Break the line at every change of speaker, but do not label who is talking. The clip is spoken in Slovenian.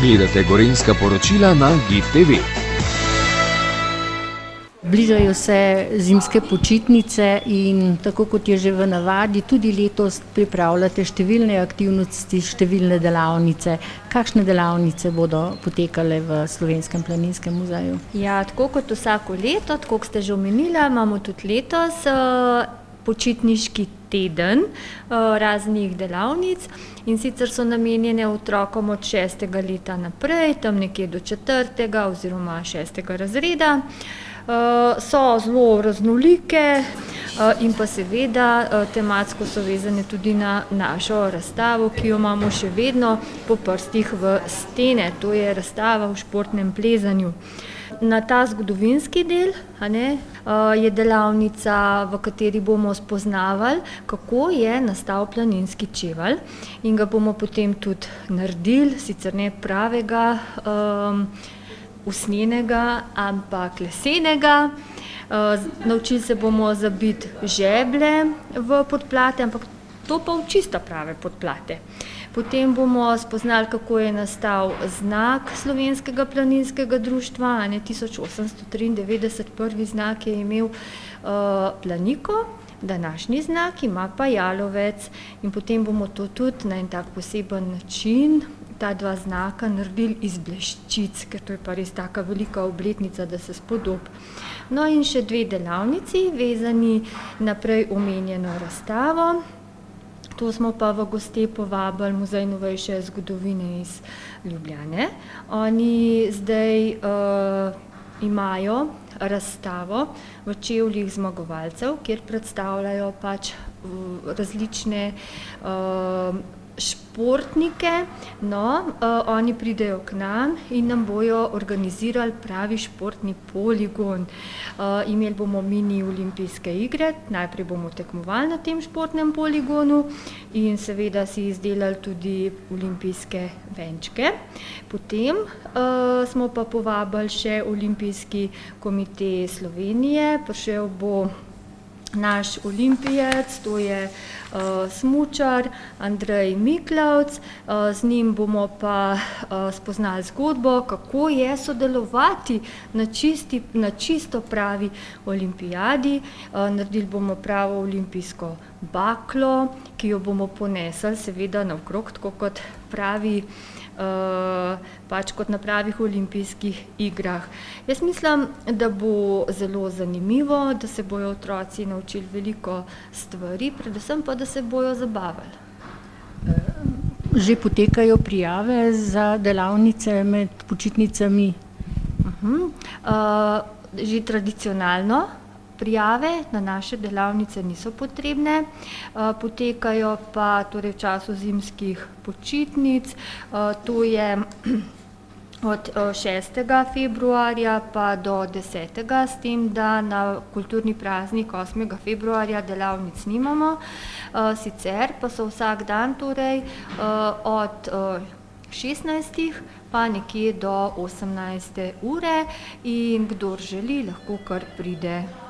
Gledate Gorenjska poročila na GIF TV.
Bližajo se zimske počitnice in tako kot je že v navadi, tudi letos pripravljate številne aktivnosti, številne delavnice. Kakšne delavnice bodo potekale v Slovenskem planinskem muzeju?
Ja, tako kot vsako leto, tako kot ste že omenili, imamo tudi letos počitniški teden raznih delavnic, in sicer so namenjene otrokom od 6. leta naprej, tam nekje do 4. oziroma 6. razreda. So zelo raznolike in pa seveda tematsko so vezane tudi na našo razstavo, ki jo imamo še vedno po prstih v stene. To je razstava v športnem plezanju. Na ta zgodovinski del je delavnica, v kateri bomo spoznavali, kako je nastal planinski čevelj, in ga bomo potem tudi naredili, sicer ne pravega usnjenega, ampak lesenega. Naučili se bomo zabiti žeblje v podplate, ampak to pa v čisto prave podplate. Potem bomo spoznali, kako je nastal znak Slovenskega planinskega društva, 1893, prvi znak je imel Planiko, današnji znak ima pa jalovec, in potem bomo to tudi na en tak poseben način, ta dva znaka, naredili iz bleščic, ker to je pa res taka velika obletnica, da se spodobi. No in še dve delavnici, vezani na prej omenjeno razstavo. To smo pa v goste povabili Muzej novejše zgodovine iz Ljubljane. Oni zdaj imajo razstavo v čevljih zmagovalcev, kjer predstavljajo pač različne športnike. No, oni pridejo k nam in nam bojo organizirali pravi športni poligon. Imeli bomo mini olimpijske igre, najprej bomo tekmovali na tem športnem poligonu in seveda si izdelali tudi olimpijske venčke. Potem smo pa povabili še Olimpijski komite Slovenije, prišel bo naš olimpijec, to je smučar Andrej Miklavc. Z njim bomo pa spoznali zgodbo, kako je sodelovati na čisto pravi olimpijadi. Naredili bomo pravo olimpijsko baklo, ki jo bomo ponesli seveda naokrog, tako kot pravi pač kot na pravih olimpijskih igrah. Jaz mislim, da bo zelo zanimivo, da se bojo otroci naučili veliko stvari, predvsem pa, da se bojo zabavali.
Že potekajo prijave za delavnice med počitnicami?
Že tradicionalno prijave na naše delavnice niso potrebne, potekajo pa torej v času zimskih počitnic, to je od 6. februarja pa do 10., s tem, da na kulturni praznik 8. februarja delavnic nimamo, sicer pa so vsak dan torej od 16. pa nekje do 18. ure, in kdor želi, lahko kar pride.